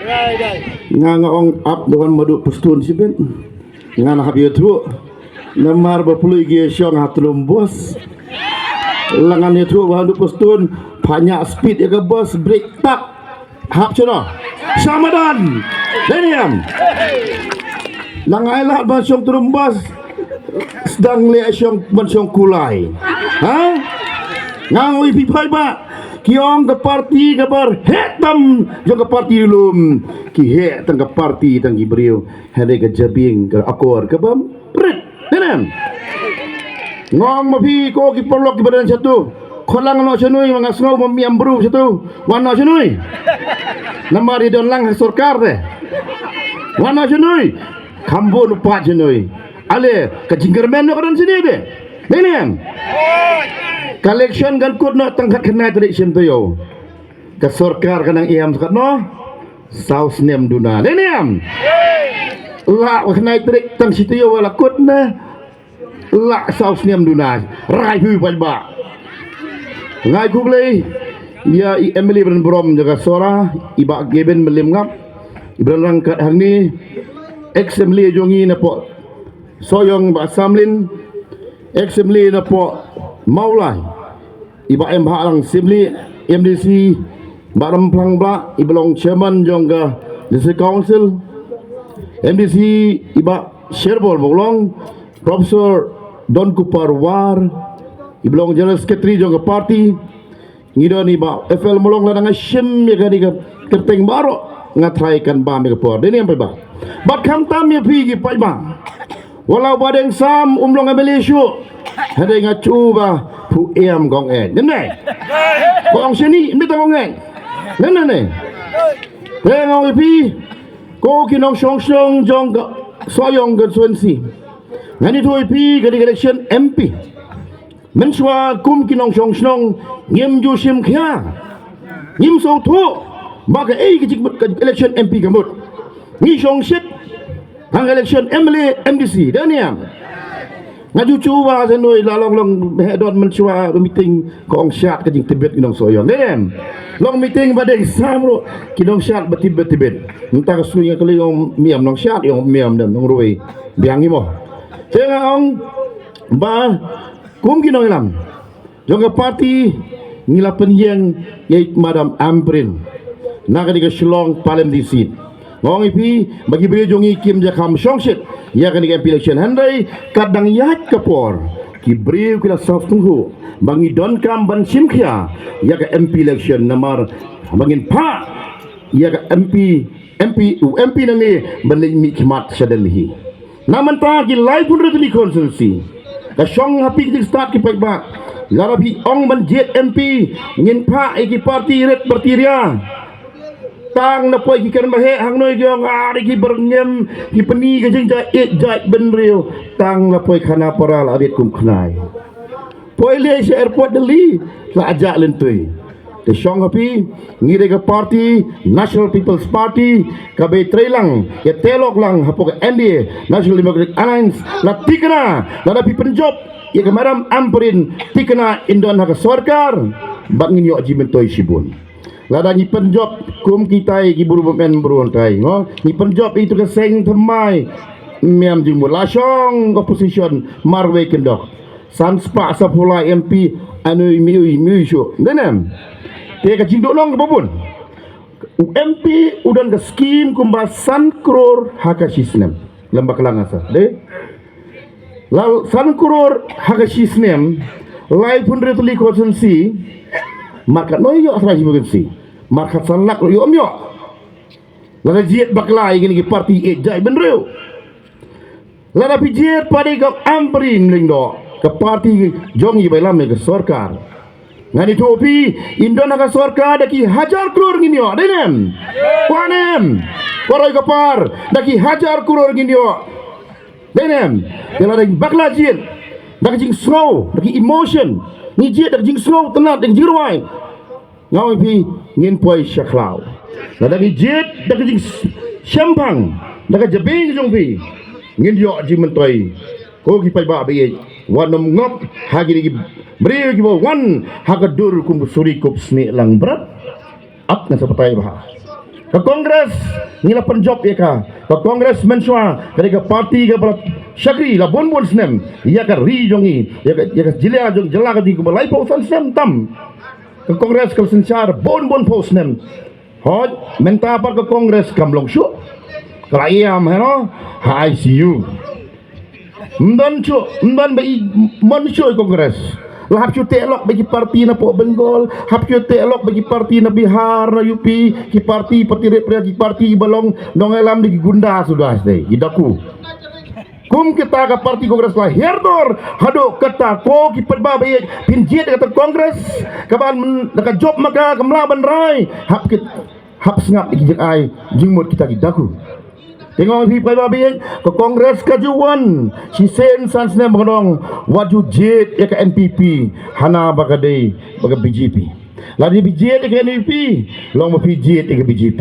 nga ong up dengan madu pustun sibin nga nakabiyo tu namar bapuluy giya siyang hatulong bos langan itu bahan pustun banyak speed ya ke bos break tak hap cina samadan deniam langai lah basyong turun bos sedang lihat siyang basyong kulai ha ngawui pipai ba kiong ke parti kabar hetam jong ke parti lum ki he tang ke parti tang gibriu hade ke jabing ke akor ke bam prit deniam ngong mapi ko ki perlok ki badan satu kolang no senui mga snow mamiam bru satu wana senui namar di don lang sarkar de wana senui kambo no pa senui ale ka jinggermen no kadon sini de deniam collection kan kut no tangkat kena tadi sim tu yo ka sarkar kanang iam sakat no saus nem duna deniam la kena trik tang situ yo wala kut na la saus niam dunai rai hui palba ngai kublei ya Emily ben brom jaga sora iba geben melim ngap ibran kat hangni ex Emily jongi na po soyong ba samlin ex Emily na po maulai iba em halang simli MDC baram plang bla iblong chairman jongga district council MDC iba sherbol bolong Profesor Don Kupar War iblong general secretary jong party ngido ni ba FL molong la nga shim ya gani ka kerteng baro ngatrai kan ba me por deni ampai ba bat kam tam ya pi gi pai ba walau badeng sam umlong abelishu hade nga chuba pu em gong en nene gong sini mi ta gong en nene ngau pi ko kinong song song jong soyong ga swensi ngani tu pi ga election MP menswa kum kinong song song ngim ju sim khia ngim so thu ba ka ei ki election MP gamut ni song sit hang election MDC daniam ngaju chuwa senoi lalong long hedon menswa meeting kong syat ka jing tibet kinong soyong daniam long meeting badai samro kinong syat betibet entah suing ka liyong miam nong syat yung miam dan nong ruwi biangi mo saya ong ba kum kinong ilam jong parti ngila penyeng yait madam Amprin naga diga Shillong palem di seat ngong ipi bagi beri jongi kim jakam shongshit ya kan diga election handai kadang yat kapor ki beri kila soft tunggu bangi don kam ban simkhia ya ka MP election namar bangin pa ya ka MP nangi balik mikmat sadalhi naman pa ki live pun retili konsensi ka syong hapi ki start ki paiba larabi ong ban jet MP ngin pa ki parti ret bertiria tang na poi ki kan bahe hang noi gyong ari ki berngem ki peni ka jing ja et jai ben reu tang na poi khana paral arit kum khnai poi le se airport deli la ajak lentui the syong hapi ngire ka parti National People's Party kabe trailang ya telok lang hapo ka NDA National Democratic Alliance la tikna la pi penjob ya ka madam Amprin tikna indon ha ka sarkar bak ngin yo ajimen toy sibun la da ni penjob kum kitai ki buru men buruan tai ngo ni penjob itu ka seng thamai miam jing la syong opposition marwe kendok sanspa sapula MP anu mi shu denem te ka jindok long babun UMP udan ke skim kumbasan kror haka sistem lembak langasa de lal san kror haka sistem lai pun retuli konsensi markat no yo asra jibugensi markat sanlak yo omyo la jiet baklai gini parti e jai benreu la pijiet pade ka Amprin lingdo ke parti jongi bailam ke sarkar ngani topi indona ka sarkar daki hajar kror ngini yo denem wanem warai kapar daki hajar kror ngini yo denem dela daki bakla jin daki jing slow daki emotion ni jin daki jing slow tenat daki jirwai ngau pi ngin poi syaklau daki jin daki jing syampang daki jabing jong pi ngin yo jing mentoi ko ki pai ba be wanam ngop hagi lagi beri ki wan hagadur kum suri kup sni lang berat at na sa patay bah ke Kongres ngila penjob eka ke Kongres mensua ke parti ke syakri la bon snem ia ka ri jongi ia ka jila jong jela ka di ko lai po san snem tam ke Kongres ke sencar bon po snem hot menta par ke Kongres kamlong shu klayam hero ICU mdan ba mon shu Kongres lahap cu telok bagi parti na po Benggol, hap cu telok bagi parti na Bihar, na UP, ki parti Repria, ki parti Balong, nongelam di Gunda sudah stay, idaku. Kum kita ke parti Kongres lah herdor, hado kata ko ki pedba bayi pinjit kata Kongres, kaban dekat job maka kemlaban rai, hap sengap ikijek ai, jengmut kita idaku. Tengok di bayi ke Kongres kajuan si sen sansnya mengenong waju jet ya ke NPP hana bakadei baga BJP lagi BJP ya ke NPP long mapi jet ya ke BJP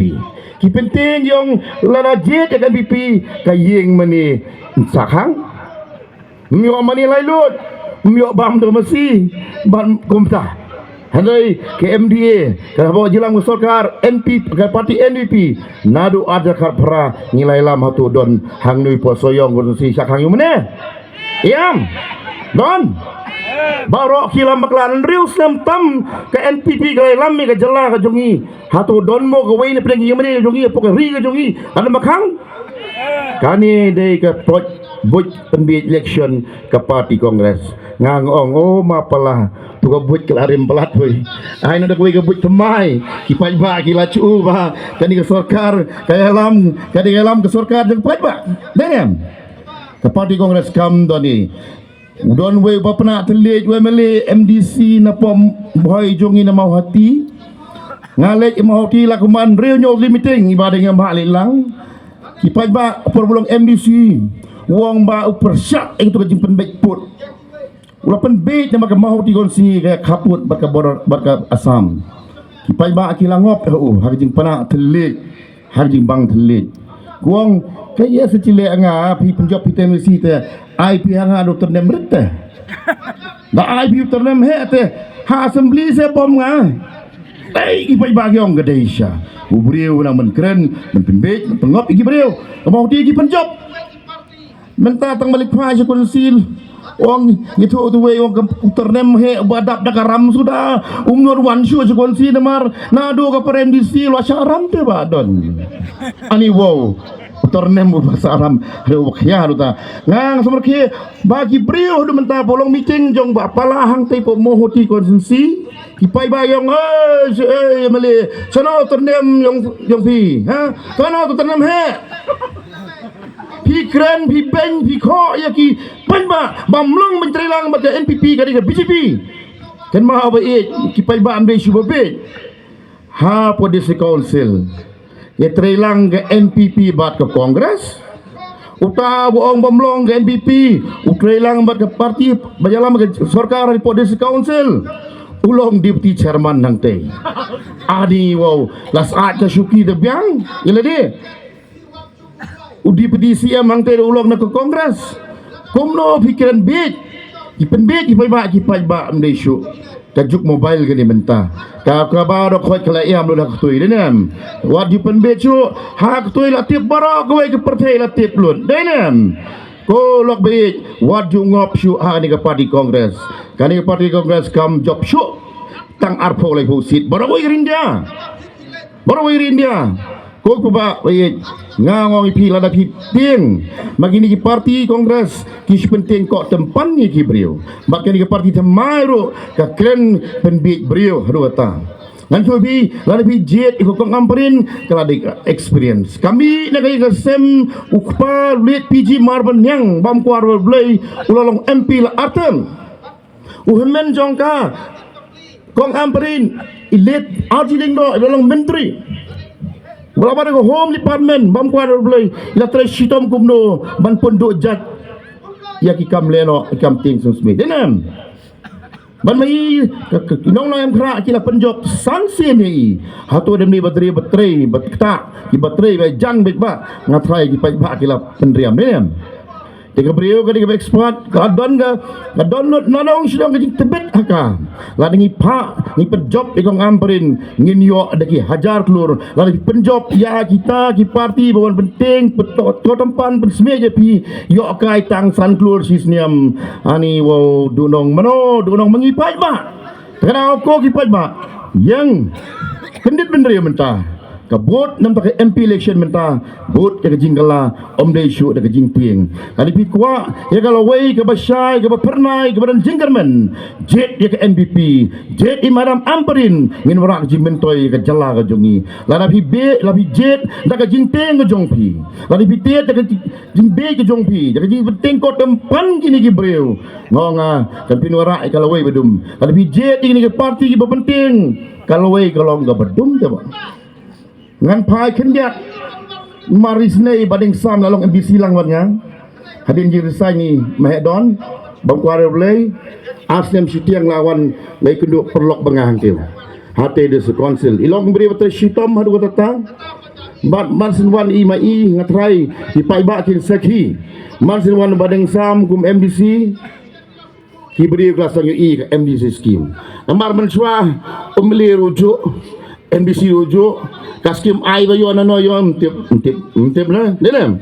ki penting yang lana jet ya ke NPP kayeng mani sakang miok mani lailut miok bam tu mesti ban kumta handai ke MDA kalau bawa jelang musokar NPP ke parti NPP nadu ada karpra nilai lam hatu don hang nui posoyong gun si sakang yu mene iam don barok kilam baklan rius nam tam ke NPP ke lam mi ke jela ke jongi hatu don mo ke wei ne prengi yu mene jongi pok ri ke jongi ada makang kani dei ke buat penbiat election ke parti Kongres ngangong oh mapalah tuga buat kelarim pelat woi ai nak woi ke buat temai kipai ba kila cu ba kani ke sorkar kaya lam ke sorkar jeng pai ba denem ke parti Kongres kam doni udon woi ba pena telit woi mele MDC na pom boy jongi na mau hati ngalek mau hati la kuman real nyo limiting ibadah ngam hak lelang kipai ba perbulong MDC wong ba upersyak itu kejimpen baik put ulapan bait na makamahot tigon si kaya kaput baka Asam kipai ba akilangop harjing pana telit harjing bang telit kuang kaya secile anga pi penjop PTMC te ai pi anga Dr. Nemrete da ai pi Dr. Nemrete ha assembly se bom nga ai kipai ba gyong gadesha ubriu na menkren menpembet pengop iki briu mau ti iki penjop menta tang balik pa sa konsil Wong itu tu way wong ternem he badap dak ram sudah umur wan shu sekon si namar nado ka per MDC lo syaram te badon ani wow ternem bahasa aram do khya ta ngang somar ke bagi brio do menta bolong meeting jong ba palahang te po mohoti konsensi kipai bayong male sono ternem yong pi ha sono ternem he pi kren pi beng pi kho ya ki panba bamlong menteri lang ba NPP kadi ke BJP kan ma ba ki pai ba ambe shu ba ha po desi council ya trelang ke NPP bat ke Kongres uta boong bamlong ke NPP utrelang bat ke parti bajalam ke sarkar po desi council ulong deputy chairman nang te adi wow las at ka syuki de biang ila de udi petisi amang te ulong na ke Kongres kumno pikiran bit ipen bit ipai ba amde syu tajuk mobile gani menta ka ba do khoi kala iam lo dak tui denem wat ipen bit syu hak tui la tip baro ko ke perthai la tip lun denem ko lok bit wat ju ngop syu ha ni ke parti Kongres kani ke parti Kongres kam job syu tang arpo lai husit baro woi rindia ko ba wei ngangong pi lada pi ting magini ki parti Kongres ki penting kok tempan ni ki brio bakani ki parti temairo ka kren penbit brio haru ta ngan tu bi lada pi jet ko ngamperin kala de experience kami na kay sem ukpa lit PG marban yang bam kwar blai ulolong MP la atem uhemen jongka kong amperin ilit ajiling do ulolong menteri wala ba ko home department bam kwar blai la tre shitom kumno ban pondok jat ya ki kam leno kam ting sum smith denam ban mai nong nong em khra ki la penjok sanksi ni hatu dem ni bateri batka ki bateri ba jang bek ba ngatrai ki pa ki la pendriam denam Tiga beliau ka tiga expert ka download nanong sidang ka tebet haka. La ngi pa ni penjob ikong amperin ngin yo adaki hajar kelur. La di penjob ya kita ki parti bawan penting tempan pensmeja pi yo kai tang san kelur sisniam ani wo dunong mengipai ba. Kenapa kau kipai ba? Yang kendit bener ya mentah. Kabut nam pakai MP election mentah bot ke jinggala om dei shu de jing pieng kali pi kwa ya kalau wei ke basai ke pernai ke badan jinggerman jet ya ke NBP jet i madam amperin ngin warak jing mentoi ke jala ke jongi la pi be la pi jet da ke jing teng ke jong pi la pi tet da ke jing be ke jong pi da ke jing teng ko tempan kini ki breu ngonga kan pin warak kalau wei bedum kali pi jet ini ke parti ki penting kalau wei kalau enggak bedum coba ngan pai kendiat marisnei bading sam lalong MBC lang watnya hadin jirisai ni mahedon bang kuare blay asnem sitiang lawan lay kenduk perlok bengah tiu hate de konsil ilong beri betul sitom hadu kata bat mansin wan i mai ngatrai di pai ba kin sakhi mansin wan bading sam kum MBC ki beri kelas i ke MBC scheme amar menswa umli rujuk NBC rujuk kaskim ai bayo nano yo tip na denem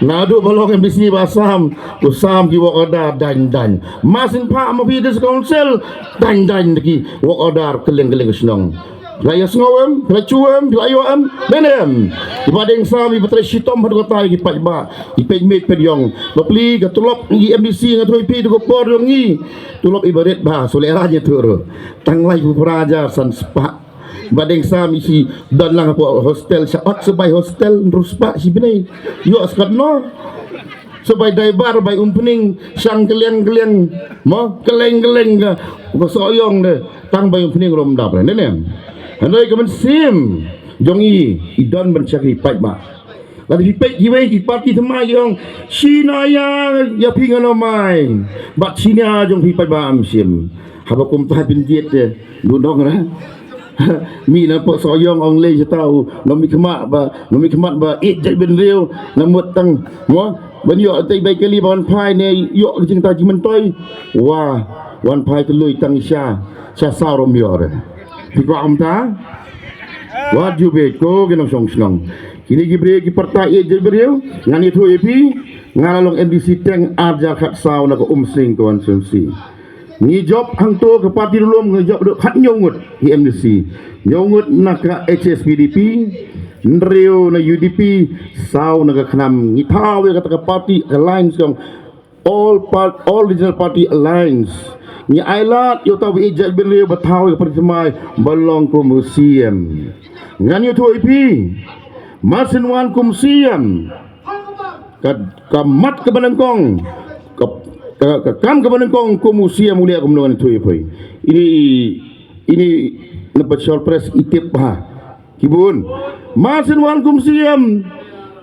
nadu balong NBC basam usam ki work order dan masin pa mo leaders council dan ki work order keleng senong raya ngowem racuem ayo am denem dibanding sam ibetre sitom hadu kata ki pajba ipejmet pedyong bapli ga tulop ngi MBC ngatoi pi ko por ngi tulop ibaret ba solera je tur tanglai ku praja san spa badeng sam isi dan lang po hostel sa ot sabay hostel ruspa si binay yo askat no sabay daibar bay umpening sang keleng mo keleng ga soyong de tang bay umpening rom dap nenem hanoi kamen sim jongi idon mencari pai ma lagi pai giwe di parti thema yong sinaya ya pingan omai bat sinya jong pai ba am sim habakum pa bin diet de dunong ra mi na po soyong ong le tahu nomi kemat ba jai ben riu namut tang mo ban yo tai bai kali ban phai ne yo jing ta jimen toi wa wan phai ke lui tang sha sa rom yo re pi ko am ta wa ju be ko ke nong song kini gibre ki parta jai ben riu ngani thu epi ngalalong NDC teng arja khat saw na ko sing ko an sunsi ni job hang to ke parti dulum nge job duk khat nyongut hi MDC nyongut nak HSPDP nrio na UDP saw na khanam ni thawe kata ke party alliance kong all regional party alliance ni ailat yo taw ejal benrio bathaw ke parti mai balong ko museum ngan yo to IP masin wan ko museum kamat ke banangkong kam kebenan kong musia mulia kemenangan itu apa ini lepas surprise itip ha kibun masin wan kumsiam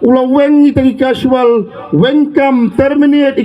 ulang weng itagi casual weng kam terminate